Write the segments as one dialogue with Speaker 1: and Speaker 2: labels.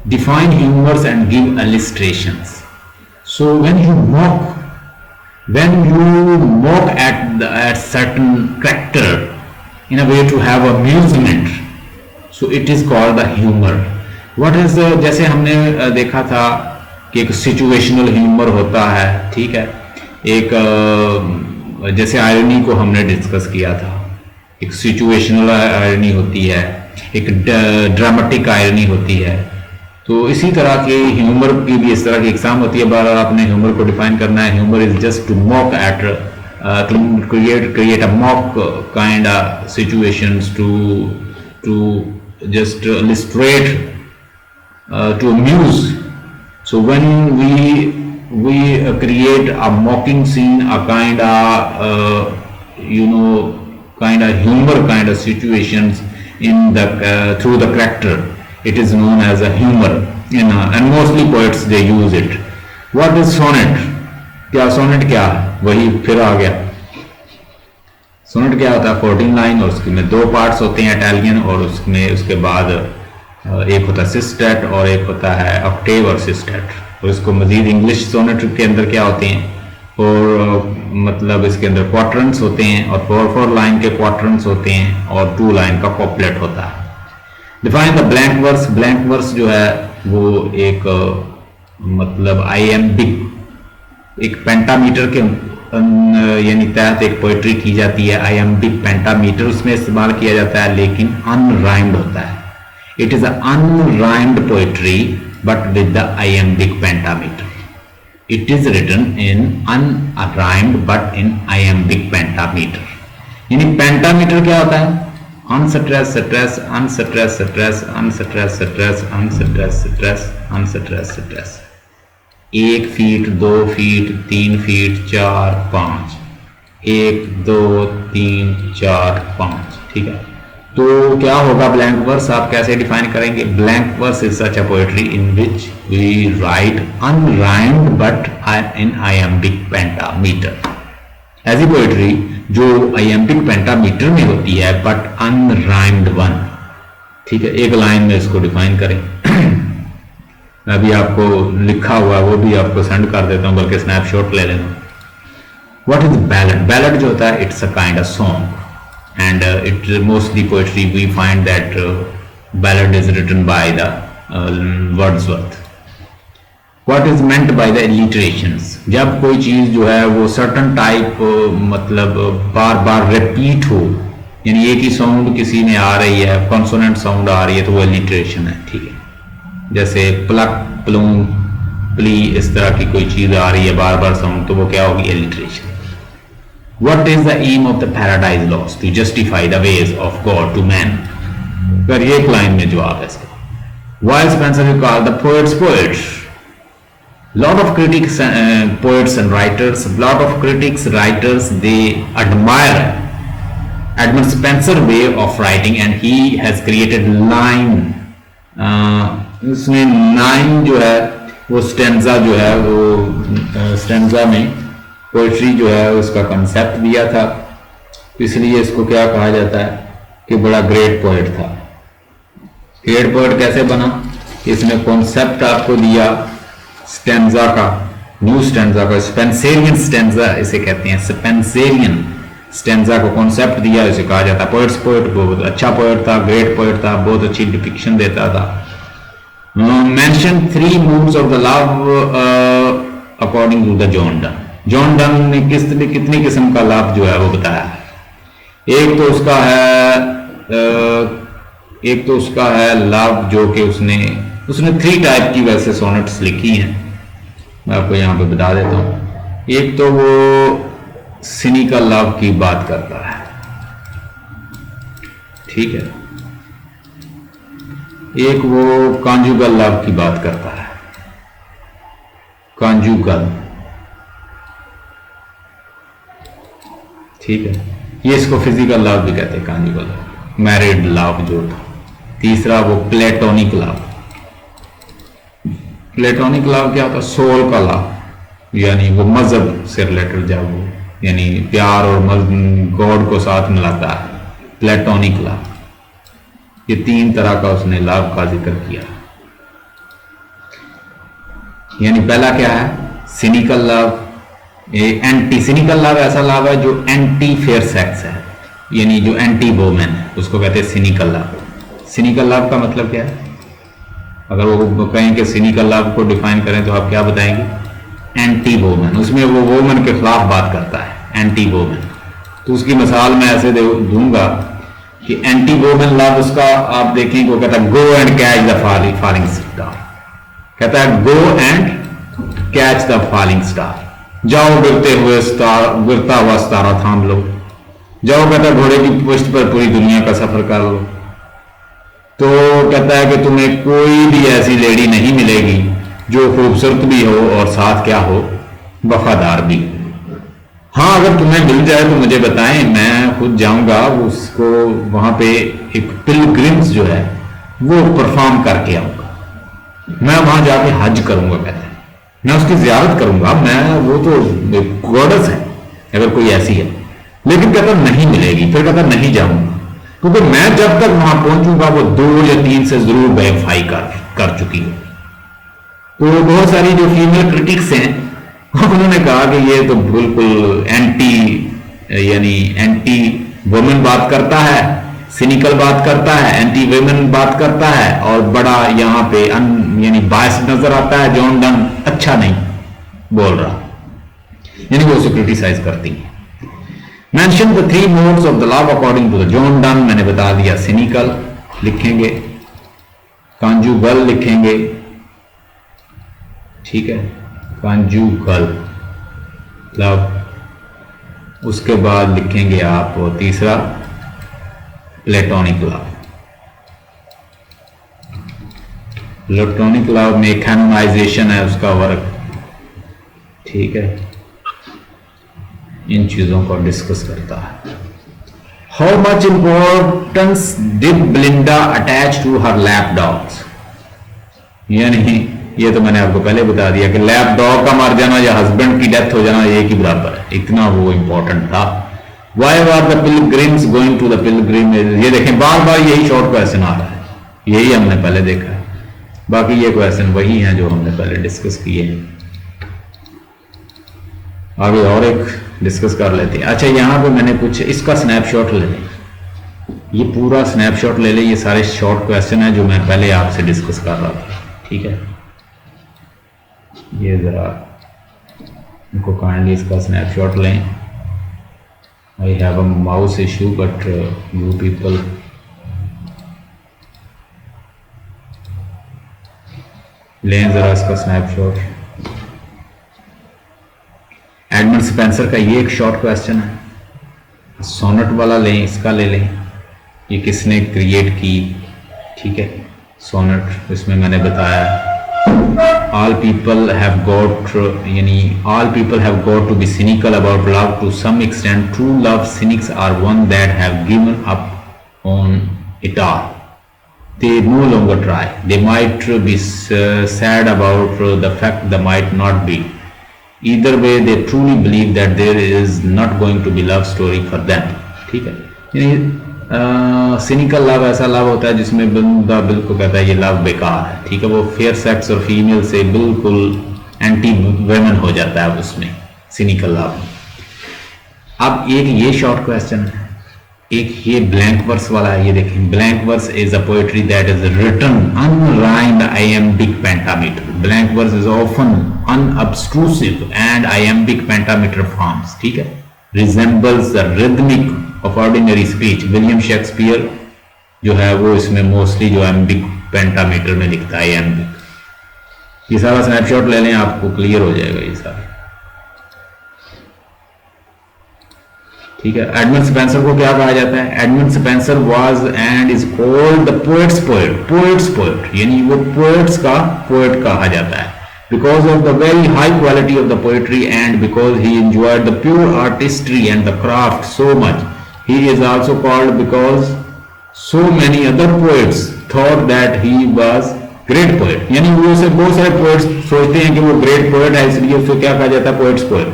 Speaker 1: define humors and give illustrations. So when you mock at certain character in a way to have amusement, so it is called the humor. What is जैसे हमने देखा था कि एक situational humour होता है, ठीक है, एक जैसे आयरनी को हमने डिस्कस किया था, एक सिचुएशनल आयरनी होती है, एक ड्रामेटिक आयरनी होती है। तो इसी तरह के ह्यूमर की भी इस तरह की एग्जाम होती है। बार बार आपने ह्यूमर को डिफाइन करना है। Humour is just to mock at create a mock kind of situations to just illustrate, to amuse. So when we create a mocking scene, a kind of kind of humor kind of situations in the through the character, it is known as a humor, and mostly poets they use it. What is sonnet? क्या sonnet क्या है? वही फिर आ गया। Sonnet क्या होता है? 14 line और उसके में 2 पार्ट्स होते हैं इटालियन, और उसमें उसके बाद एक होता है सिस्टेट और एक होता है ऑक्टेव और सिस्टेट। और इसको मजीद इंग्लिश सोनेट के अंदर क्या होते हैं, और मतलब इसके अंदर क्वार्टरंस होते हैं, और 4 लाइन के क्वार्टरंस होते हैं, और 2 लाइन का कॉपलेट होता है। Define the blank verse. Blank verse जो है वो एक मतलब आईएमबिक, एक पेंटामीटर के यानी तहत एक पोइट्री की जाती है। आईएमबिक पेंटामीटर उसमें इस्तेमाल किया जाता है, लेकिन अनराइम्ड होता है। It is unrhymed poetry but with the iambic pentameter. It is written in unrhymed but in iambic pentameter. यानी पेंटामीटर क्या होता है? Unstress stress, unstress stress, unstress stress, unstress stress, unstress stress. 1 feet, 2 feet, 3 feet, 4, 5, 1, 2, 3, 4, 5, ठीक है। तो क्या होगा blank verse? आप कैसे डिफाइन करेंगे? Blank verse is such a poetry in which we write unrhymed but in iambic pentameter. ऐसी poetry जो आईएमबिक पेंटामीटर में होती है बट अनराइम्ड वन, ठीक है। एक लाइन में इसको डिफाइन करें। अभी आपको लिखा हुआ वो भी आपको सेंड कर देता हूं, बल्कि स्नैपशॉट ले लेना। What is ballad? बैलेड जो होता है it's a kind of song, and it mostly poetry we find that ballad is written by the Wordsworth. What is meant by the alliterations? जब कोई चीज जो है वो सर्टन टाइप मतलब बार बार रिपीट हो, यानी एक ही साउंड किसी में आ रही है, कॉन्सोनेंट साउंड आ रही है, तो वो इलिटरेशन है, ठीक है। जैसे प्लक, प्लूम, प्ली, इस तरह की कोई चीज आ रही है बार बार साउंड, तो वो क्या होगी? Alliteration. What is the aim of the Paradise Lost? To justify the ways of God to man. अगर ये एक लाइन में जवाब है इसका। While Spenser you call the poets poets. Lot of critics, poets and writers, lot of critics, writers, they admire Edmund Spencer way of writing, and he has created line. उसमें 9 जो है वो स्टेंजा जो है वो स्टेंजा में poetry जो है उसका कंसेप्ट दिया था, इसलिए इसको क्या कहा जाता है कि बड़ा ग्रेट पोएट था। ग्रेट पोएट कैसे बना? इसने कॉन्सेप्ट आपको दिया स्टेंजा का, न्यू स्टेंजा का, स्पेंसेरियन स्टेंजा इसे कहते हैं। स्पेंसेरियन स्टेंजा को कॉन्सेप्ट दिया, इसे कहा जाता है पोएट्स पोएट। बहुत अच्छा पोएट था, ग्रेट पोएट था, बहुत अच्छी डिपिक्शन देता था। Mention 3 moods of the love according to the John Donne. John Donne ने कितनी किस्म का लव जो है वो बताया है। एक तो उसका है लव जो कि उसने 3 टाइप की वैसे सोनेट्स लिखी हैं, मैं आपको यहाँ पे बता देता हूँ। एक तो वो सिनिकल लव की बात करता है, ठीक है। एक वो कॉन्जुगल लव की बात करता है, कॉन्जुगल, ठीक है। ये इसको फिजिकल लव भी कहते हैं, कॉन्जुगल, मैरिड लव जो था। तीसरा वो प्लेटोनिक लव। प्लेटोनिक लव क्या होता है? सोल का लव, यानी वो मजहब से रिलेटेड, जब वो यानी प्यार और गॉड को साथ मिलाता है, प्लेटोनिक लव। ये 3 तरह का उसने लव का जिक्र किया। यानी पहला क्या है, cynical love. Anti cynical love ऐसा लव है जो एंटी फेयर सेक्स है, यानी जो एंटी वोमेन है, उसको कहते हैं सिनिकल लव। सिनिकल लव का मतलब क्या है? अगर वो कहें कि सिनिकल लव को डिफाइन करें तो आप क्या बताएंगे? Anti women. उसमें वो वोमेन के खिलाफ बात करता है, एंटी वोमेन। तो उसकी मिसाल मैं ऐसे दूंगा कि एंटी वोमेन लव, उसका आप देखें वो कहता है go and catch the falling star. कहता है go and catch the falling star, जाओ गिरता हुआ सितारा थाम लो। जाओ कहता है घोड़े की पुष्ट पर पूरी दुनिया का सफर कर लो। तो कहता है कि तुम्हें कोई भी ऐसी लेडी नहीं मिलेगी जो खूबसूरत भी हो और साथ क्या हो, वफादार भी। हाँ, अगर तुम्हें मिल जाए तो मुझे बताएं, मैं खुद जाऊंगा उसको वहां पे एक पिलग्रिम्स जो है वो परफॉर्म करके आऊंगा। मैं वहां जाके हज करूंगा, कहता है मैं उसकी जियारत करूंगा, मैं वो तो गॉडेस है अगर कोई ऐसी है। लेकिन कहता नहीं मिलेगी। फिर कहता नहीं जाऊंगा, क्योंकि मैं जब तक वहां पहुंचूंगा वो 2 या 3 से जरूर बेवफाई कर चुकी है। तो बहुत सारी जो फीमेल क्रिटिक्स हैं उन्होंने कहा कि ये तो बिल्कुल यानी एंटी वुमेन बात करता है, सिनिकल बात करता है, एंटी वुमेन बात करता है, और बड़ा यहाँ पे यानी बायस नजर आता है। जॉन डन अच्छा नहीं बोल रहा, यानी वो उसे क्रिटिसाइज करती है। Mention the 3 modes of the love according to the John Donne, मैंने बता दिया। सिनिकल लिखेंगे, कॉन्जुगल लिखेंगे, ठीक है, कॉन्जुगल लव। उसके बाद लिखेंगे आप तीसरा प्लेटोनिक लव। प्लेटोनिक लव में कैनोनाइजेशन है उसका वर्क, ठीक है, इन चीजों को डिस्कस करता है। How much importance did Belinda attach to her lap dogs, यानी ये तो मैंने आपको पहले बता दिया कि लैप डॉग का मर जाना या हस्बैंड की डेथ हो जाना एक ही बराबर है, इतना वो इंपॉर्टेंट था। Why are the pilgrims going to the pilgrim, ये देखें बार बार यही शॉर्ट क्वेश्चन आ रहा है, यही हमने पहले देखा है। बाकी ये क्वेश्चन वही हैं जो हमने पहले डिस्कस किए हैं। आगे और एक डिस्कस कर लेते हैं। अच्छा, यहां पे मैंने कुछ इसका स्नैपशॉट ले लें, ये पूरा स्नैपशॉट ले लें, ये सारे शॉर्ट क्वेश्चन है जो मैं पहले आपसे डिस्कस कर रहा था, ठीक है। ये जरा इनको काइंडली इसका स्नैपशॉट लें। I have a mouse issue but you people लें जरा इसका स्नैपशॉट। एडमंड स्पेंसर का ये एक शॉर्ट क्वेश्चन है, सोनेट वाला लें, इसका ले लें। ये किसने क्रिएट की, ठीक है, सोनेट। इसमें मैंने बताया all people have got to be cynical about love to some extent. True love cynics are one that have given up on it all. They no longer try. They might be sad about the fact they might not be. Either way, they truly believe that there is not going to be love story for them. ठीक है, यानी cynical love ऐसा love होता है जिसमें बंदा बिल्कुल कहता है ये लव बेकार है, ठीक है, वो फेयर सेक्स और फीमेल से बिल्कुल एंटी वुमेन हो जाता है उसमें, सिनिकल लव। अब एक ये शॉर्ट क्वेश्चन है, एक ये ब्लैंक वर्स वाला है। ये देखें, blank verse is a poetry that is written unrhymed iambic pentameter. Blank verse is often unobtrusive and iambic pentameter forms, ठीक है, resembles the rhythmic of ordinary speech. William Shakespeare जो है वो इसमें मोस्टली जो iambic pentameter में लिखता है, iambic। ये सारा स्नैपशॉट ले लें, आपको क्लियर हो जाएगा ये सारा, ठीक है। एडमंड स्पेंसर को क्या कहा जाता है? Edmund Spenser was and is called the poet's poet, poets poet, यानी वो पोएट्स का पोएट कहा जाता है, because of the very high quality of the poetry and because he enjoyed the pure artistry and the craft so much. He is also called because so many other poets thought that he was great poet. यानी वो से बहुत सारे poets सोचते हैं कि वो great poet है, इसलिए उसको क्या कहा जाता है? poets poet.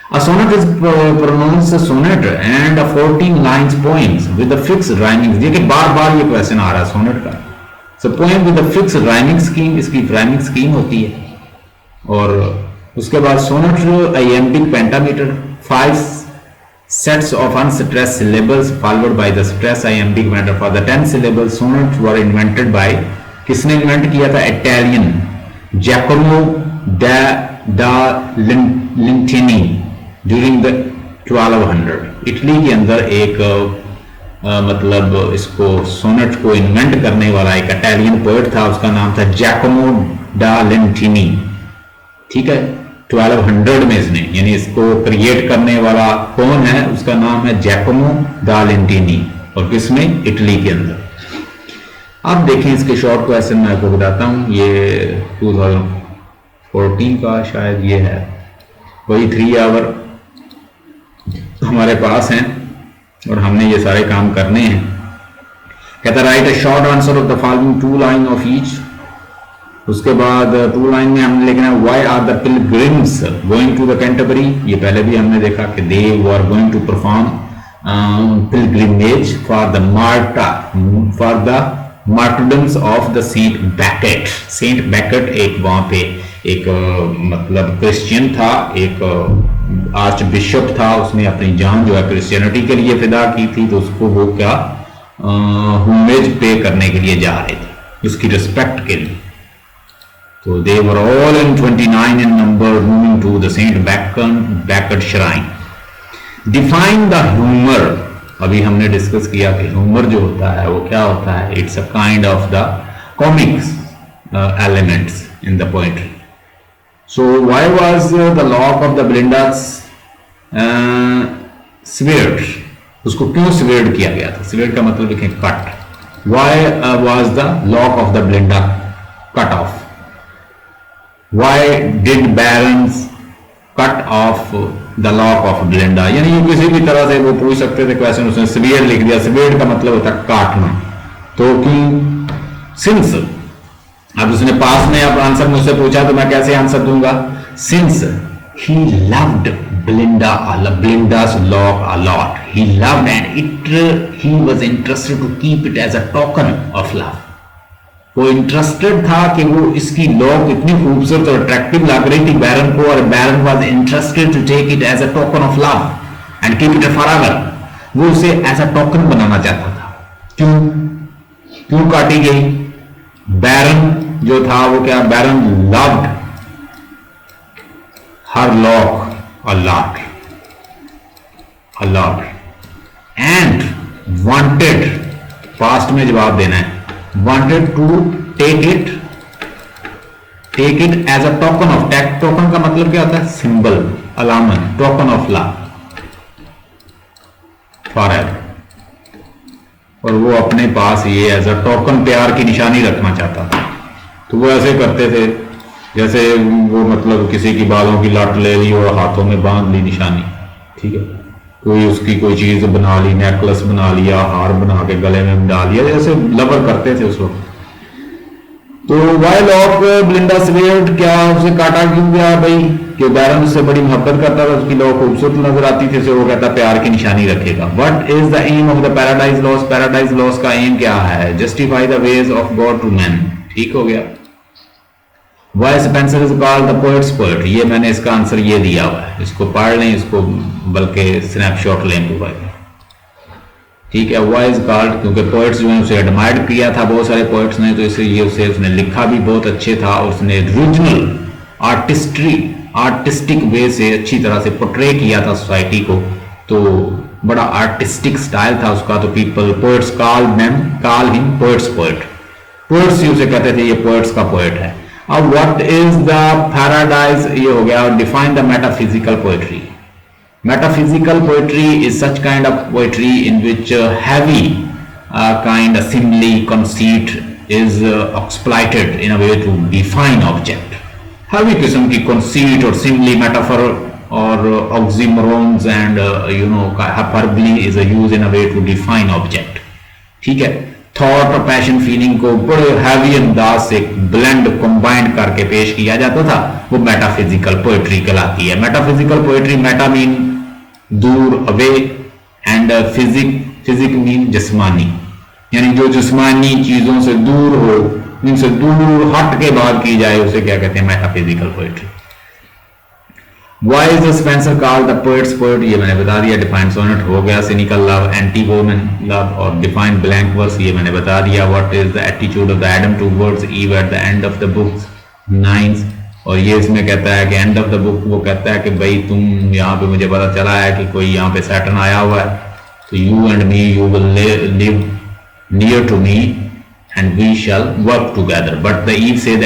Speaker 1: A sonnet is pronounced a sonnet and a 14 lines poems with a fixed rhyming. देखिए बार बार ये क्वेश्चन आ रहा है सोनेट का। So poem with a fixed rhyming scheme, इसकी rhyming scheme होती है, और उसके बाद sonnet iambic pentameter, 5 sets of unstressed syllables followed by the stressed iambic meter for the 10 syllables. Sonnets were invented by, किसने इन्वेंट किया था? Italian Giacomo da Lentini during the 1200। Italy के अंदर एक मतलब इसको सोनेट को इन्वेंट करने वाला एक इटालियन पोएट था, उसका नाम था जैकोमो डा लेंटिनी। ठीक है, 1200 में इसने, यानी इसको क्रिएट करने वाला कौन है? उसका नाम है जैकोमो दा लेंटिनी, और किसमें? इटली के अंदर। आप देखें इसके शॉर्ट क्वेश्चन मैं आपको बताता हूं, ये 2014 का शायद ये है, वही 3 आवर हमारे पास हैं और हमने ये सारे काम करने हैं। कहता write a short answer of the following 2 line of each. उसके बाद 2 लाइन में हमने लिखना है why are the pilgrims going to the Canterbury. ये पहले भी हमने देखा कि they were going to perform pilgrimage for the martyrdoms of the saint Becket. Saint Becket एक वहां पे एक मतलब क्रिश्चियन था, एक आर्च बिशप था, उसने अपनी जान जो है क्रिश्चियनिटी के लिए फिदा की थी, तो उसको वो क्या होमेज पे करने के लिए जा रहे थे, उसकी रिस्पेक्ट के लिए। तो they were all in 29 in number moving to the saint Becket shrine. Define the humour. अभी हमने डिस्कस किया कि ह्यूमर जो होता है वो क्या होता है? It's a kind of the comics elements in the poetry. So why was the lock of the Belinda severed? उसको क्यों severed किया गया था? severed का मतलब लिखें cut. Why was the lock of the Belinda cut off? Why did barons cut off the lock of Belinda? यानी ये किसी भी तरह से वो पूछ सकते थे क्वेश्चन, उसने severed लिख दिया। severed का मतलब होता है काटना। तो क्यों? since अब उसने पास में अब आंसर मुझसे पूछा तो मैं कैसे आंसर दूंगा? Since he loved Belinda's lock a lot. He loved and he was interested to keep it as a token of love. वो इंटरेस्टेड था कि वो इसकी लॉक इतनी खूबसूरत और अट्रैक्टिव लग रही थी बैरन को, और Baron was interested to take it as a token of love and keep it forever. वो उसे एज अ टोकन बनाना चाहता था। क्यों काटी गई? बैरन जो था वो क्या? Baron loved her lock a lot and wanted, past में जवाब देना है, wanted to take it as a token of, token का मतलब क्या होता है? सिंबल, अलामत, टोकन ऑफ लव फॉरएवर। और वो अपने पास ये एज अ टोकन प्यार की निशानी रखना चाहता था। तो वो ऐसे करते थे जैसे वो मतलब किसी की बालों की लट ले ली और हाथों में बांध ली निशानी। ठीक है, कोई उसकी कोई चीज बना ली, नेकलेस बना लिया, हार बना के गले में डाल लिया, जैसे लवर करते थे उस वक्त। तो वाई लॉक Belinda severed, क्या उसे काटा क्यों गया भाई? कि बैरन उससे बड़ी मोहब्बत करता था, उसकी लॉक खूबसूरत नजर आती थी, वो कहता प्यार की निशानी रखेगा। What is the aim of the Paradise Lost? Paradise Lost का एम क्या है? Justify the ways of God to man. ठीक हो गया। Why Spenser is called the poet's poet? ये मैंने इसका आंसर ये दिया हुआ है, इसको पढ़ लें, इसको बल्कि स्नैपशॉट लें पूरा। ठीक है, वाई इज कॉल्ड क्योंकि पोएट्स जो है उसे एडमायर्ड किया था बहुत सारे पोएट्स ने, तो इसलिए उसे उसने लिखा भी बहुत अच्छे था, और उसने रीजनल आर्टिस्टिक वे से अच्छी तरह से पोर्ट्रे किया था सोसाइटी को, तो बड़ा आर्टिस्टिक स्टाइल था उसका। तो people poets call him poets poet. Poets ही उसे कहते थे ये पोएट्स का पोएट है। अब व्हाट इज द पैराडाइज? ये हो गया। Define the metaphysical poetry. Metaphysical poetry is such kind of poetry in which heavy kind of simile conceit is exploited in a way to define object. Heavy किस्म की conceit और simile, metaphor और oxymorons and hyperbole is used in a way to define object. ठीक है, thought और passion feeling को बड़े heavy अंदाज से blend combined करके पेश किया जाता था, वो metaphysical poetry कहलाती है। metaphysical poetry, meta mean दूर, अवे, एंड फिजिक मीन जिस्मानी, यानी जो जिस्मानी चीजों से दूर हो, इनसे दूर हट के बात की जाए उसे क्या कहते हैं? Metaphysical poetry. Why is the Spencer called the poet's poet? ये मैंने बता दिया. Defined sonnet हो गया. Cynical love, anti-woman love, और defined blank verse ये मैंने बता दिया. What is the attitude of the Adam towards Eve at the end of the book's 9? और ये इसमें कहता है कि end of the book वो कहता है कि भाई तुम यहाँ पे मुझे पता चला है कि कोई यहाँ पे Saturn आया हुआ है, तो you and me you will live near to me and we shall work together. But the Eve said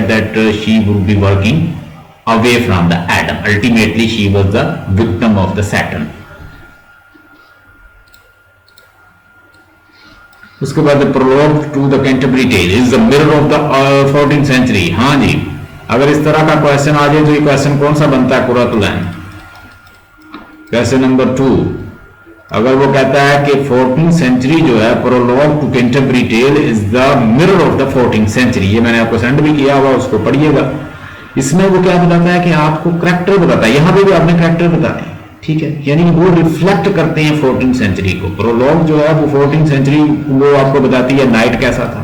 Speaker 1: that she would be working away from the Adam. Ultimately she was the victim of the Saturn. उसके बाद the prologue to the Canterbury Tale is the mirror of the 14th century. हाँ जी, अगर इस तरह का question आ जाए तो ये क्वेश्चन कौन सा बनता है कुरातुलैन? क्वेश्चन नंबर 2, अगर वो कहता है कि 14th सेंचुरी जो है prologue to Canterbury tale is the mirror of the 14th century, ये मैंने आपको सेंड भी किया हुआ, उसको पढ़िएगा. इसमें वो क्या बताता है कि आपको करैक्टर बताता है, यहां पे भी आपने करैक्टर बताते हैं, ठीक है, यानी वो रिफ्लेक्ट करते हैं 14th सेंचुरी को. प्रोलॉग जो है वो 14th सेंचुरी वो आपको बताती है नाइट कैसा था.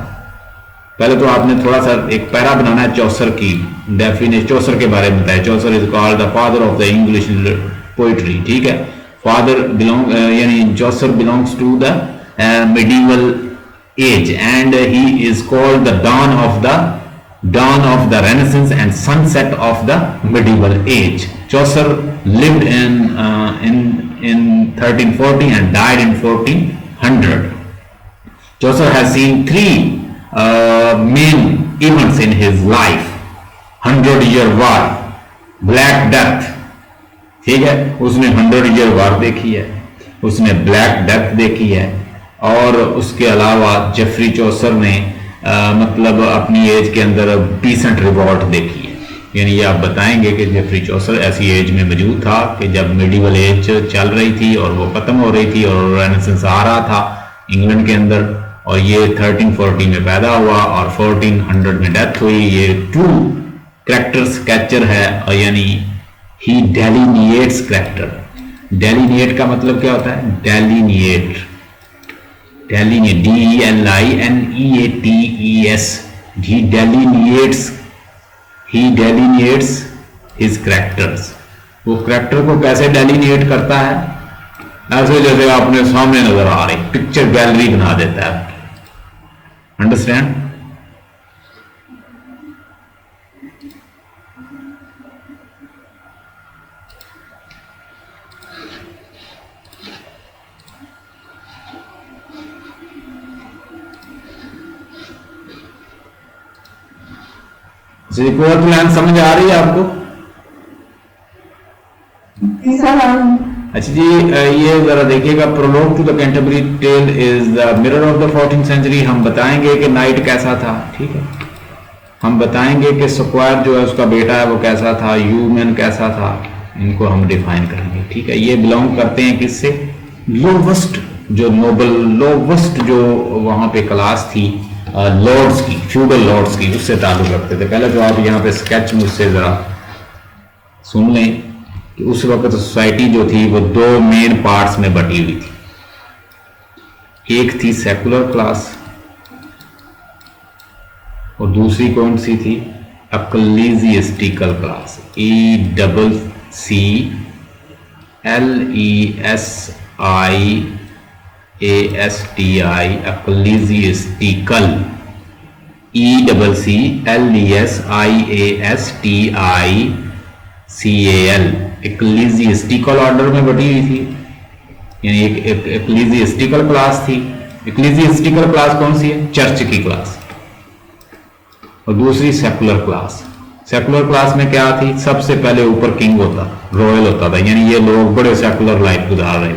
Speaker 1: पहले तो आपने थोड़ा सा एक पैरा बनाना है चौसर की डेफिनेशन, चौसर के बारे में बताया. Chaucer is called the father of the English poetry, ठीक है. फादर बिलोंग यानी Chaucer belongs to the medieval age and he is called the dawn of the Renaissance and sunset of the medieval age. Chaucer lived in 1340 and died in 1400. Chaucer has seen three main events in his life: 100-year war, Black Death, ठीक है, उसने 100-year war देखी है, उसने black death देखी है, और उसके अलावा जेफरी चौसर ने मतलब अपनी एज के अंदर पीसेंट रिवॉल्ट देखी है. यानी ये आप बताएंगे कि जेफरी चौसर ऐसी एज में मौजूद था कि जब मिडिवल एज चल रही थी और वो खत्म हो रही थी और रेनेसेंस आ रहा था इंग्लैंड के अंदर, और ये 1340 में पैदा हुआ और 1400 में डेथ हुई. ये टू कैरेक्टर स्केचर है, और यानी ही डेलिनिएट्स कैरेक्टर. डेलिनिएट का मतलब क्या होता है? Delineate, delineate, DELINEATES. He delineates his characters. वो कैरेक्टर को कैसे डेलिनेट करता है? ऐसे जैसे आपने सामने नजर आ रही पिक्चर गैलरी बना देता है. अंडरस्टैंड? प्लान समझ आ रही है आपको? अच्छा जी, ये जरा देखिएगा. Prologue to the Canterbury tale is the mirror of the 14th century. हम बताएंगे कि नाइट कैसा था, ठीक है, हम बताएंगे कि स्क्वायर जो है उसका बेटा है वो कैसा था, ह्यूमन कैसा था, इनको हम डिफाइन करेंगे, ठीक है. ये बिलोंग करते हैं किससे? लोवेस्ट जो नोबल, लोवेस्ट जो वहां पे क्लास थी लॉर्ड्स की, फ्यूडल लॉर्ड्स की, उससे ताल्लुक रखते थे. पहले तो आप यहाँ पे स्केच मुझसे जरा सुन लें कि उस वक्त सोसाइटी जो थी वो दो मेन पार्ट्स में बटी हुई थी. एक थी सेकुलर क्लास और दूसरी कौन सी थी? Ecclesiastical class. ECCLESIASTI, ecclesiastical. ECCLESIASTICAL, ecclesiastical order में बटी हुई थी, यानी एक ecclesiastical क्लास थी. ecclesiastical क्लास कौन सी है? चर्च की क्लास. और दूसरी सेकुलर क्लास. सेकुलर क्लास में क्या थी? सबसे पहले ऊपर किंग होता, रॉयल होता था, यानी ये लोग बड़े सेकुलर लाइफ गुजार रहे थे,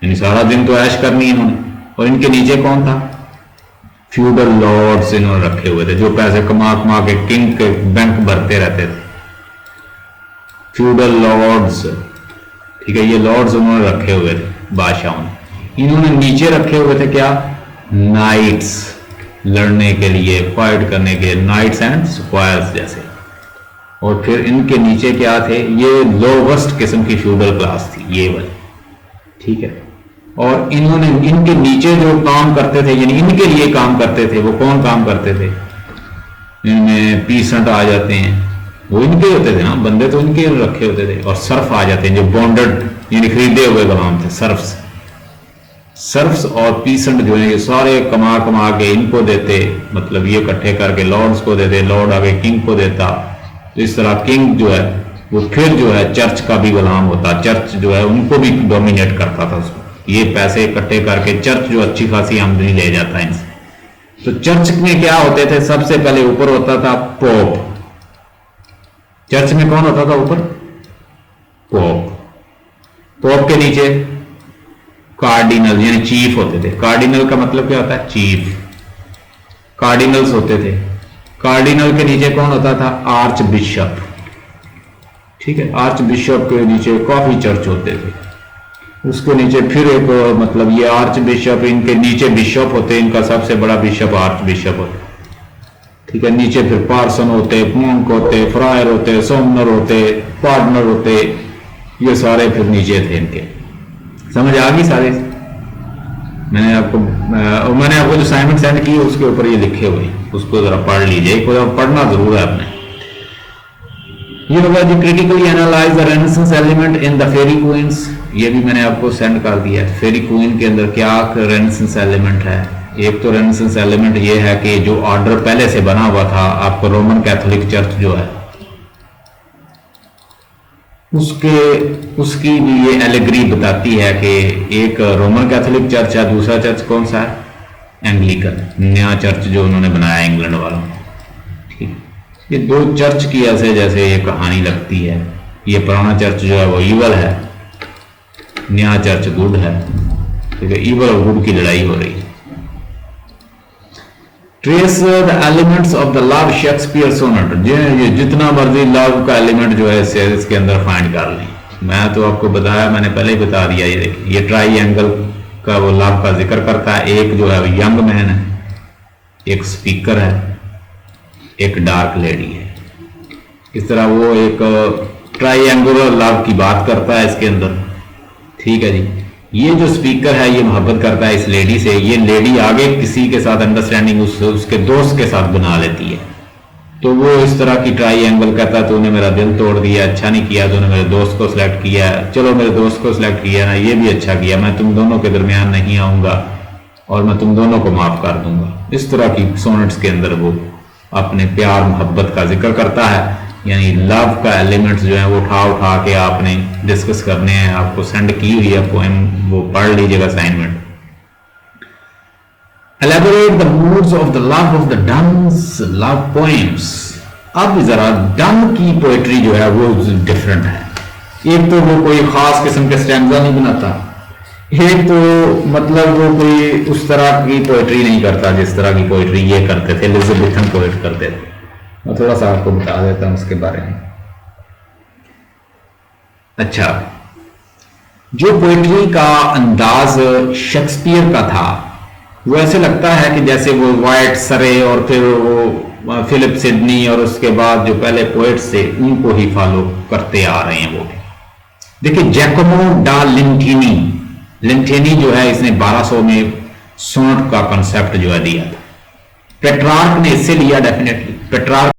Speaker 1: यानी सारा दिन तो ऐश करनी इन्होंने. और इनके नीचे कौन था? फ्यूडल लॉर्ड्स इन्होंने रखे हुए थे, जो पैसे कमा कमा के किंग के बैंक भरते रहते थे. फ्यूडल लॉर्ड्स, ठीक है, ये लॉर्ड्स उन्होंने रखे हुए थे बादशाहों ने. इन्होंने नीचे रखे हुए थे क्या? नाइट्स, लड़ने के लिए, फाइट करने के, नाइट्स एंड स्क्वायर्स जैसे. और फिर इनके नीचे क्या थे? ये लोवेस्ट किस्म की फ्यूडल क्लास थी, ये वाली, ठीक है. और इन्होंने इनके नीचे जो काम करते थे, यानी इनके लिए काम करते थे, वो कौन काम करते थे? इनमें पीसेंट आ जाते हैं, वो इनके होते थे ना, बंदे तो इनके रखे होते थे। और सर्फ आ जाते हैं जो बॉन्डेड यानी खरीदे हुए गुलाम थे, सर्फ्स और पीसेंट जो है ये सारे कमा कमा के इनको देते, मतलब ये इकट्ठे करके लॉर्ड्स को देते, लॉर्ड आगे किंग को देता। तो इस तरह किंग जो है वो फिर जो है चर्च का भी गुलाम होता, चर्च जो है उनको भी डोमिनेट करता था उसको। ये पैसे इकट्ठे करके चर्च जो अच्छी खासी आमदनी ले जाता है इनसे। तो चर्च में क्या होते थे, सबसे पहले ऊपर होता था पोप। चर्च में कौन होता था ऊपर? पोप। पोप के नीचे कार्डिनल यानी चीफ होते थे। कार्डिनल का मतलब क्या होता है? चीफ। कार्डिनल्स होते थे। कार्डिनल के नीचे कौन होता था? Arch bishop. ठीक है, आर्च बिशप के नीचे काफी चर्च होते थे। उसके नीचे फिर एक मतलब ये आर्च बिशप, इनके नीचे बिशप होते, इनका सबसे बड़ा बिशप आर्च बिशप होता। ठीक है, नीचे फिर पार्सन होते, मॉन्क होते, फ्रायर होते, सोमनर होते, पार्टनर होते, ये सारे फिर नीचे थे इनके। समझ आ गई सारे? मैंने आपको जो असाइनमेंट सेंड की उसके ऊपर ये लिखे हुए, उसको जरा पढ़ लीजिए, एक बार पढ़ना जरूर है आपने। ये होगा जो critically analyse the renaissance element in the Faerie Queens, ये भी मैंने आपको सेंड कर दिया है। फेरी क्वीन के अंदर क्या रेनेसांस एलिमेंट है? एक तो रेनेसांस एलिमेंट ये है कि जो ऑर्डर पहले से बना हुआ था, आपको रोमन कैथोलिक चर्च जो है उसकी भी ये एलिगरी बताती है कि एक रोमन कैथोलिक चर्च है, दूसरा चर्च कौन सा है? एंग्लिकन, नया चर्च जो उन्होंने बनाया इंग्लैंड वालों। ठीक, ये दो चर्च की ऐसे जैसे ये कहानी लगती है। ये पुराना चर्च जो है वो ईवल है, नया चर्च गुड है। ठीक है, ईवल और गुड की लड़ाई हो रही है। Trace the elements of the love Shakespeare sonnet, ये जितना मर्जी लव का एलिमेंट जो है इसके अंदर फाइंड कर लें। मैं तो आपको बताया, मैंने पहले ही बता दिया। ये देखिए, ये ट्राइएंगल का वो लव का जिक्र करता है। एक जो है यंग मैन है, एक स्पीकर है, एक डार्क लेडी है। इस तरह वो एक ट्राइएंगुलर लव की बात करता है इसके अंदर। ठीक है जी, ये जो स्पीकर है ये मोहब्बत करता है इस लेडी से। ये लेडी आगे किसी के साथ अंडरस्टैंडिंग उसके दोस्त के साथ बना लेती है। तो वो इस तरह की ट्राइएंगल कहता है, तूने मेरा दिल तोड़ दिया, अच्छा नहीं किया, तूने मेरे दोस्त को सिलेक्ट किया, चलो मेरे दोस्त को सिलेक्ट किया ना, ये भी अच्छा किया, मैं तुम दोनों के दरमियान नहीं आऊंगा और मैं तुम दोनों को माफ कर दूंगा। इस तरह की सोनेट्स के अंदर वो अपने प्यार मोहब्बत का जिक्र करता है। यानी लव का एलिमेंट्स जो है वो उठा उठा के आपने डिस्कस करने हैं। आपको सेंड की हुई है पोएम, वो पढ़ लीजिएगा assignment. Elaborate the moods of the love of the Donne's love poems. अब जरा डन की पोएट्री जो है वो डिफरेंट है। एक तो वो कोई खास किस्म के स्टैंजा नहीं बनाता, एक तो मतलब वो कोई उस तरह की पोएट्री नहीं करता जिस तरह की पोएट्री ये करते थे, एलिजाबेथन पोएट करते थे। मैं थोड़ा सा आपको बता देता हूं उसके बारे में। अच्छा, जो पोएट्री का अंदाज शेक्सपियर का था वो ऐसे लगता है कि जैसे वो वाइट सरे और फिर वो फिलिप सिडनी और उसके बाद जो पहले पोएट्स थे उनको ही फॉलो करते आ रहे हैं। वो देखिए, जैकोमो डा लिंटेनी जो है इसने 1200 में सोनेट का कंसेप्ट जो है दिया था। पेट्रार्क ने इससे लिया डेफिनेटली। पेट्रार्क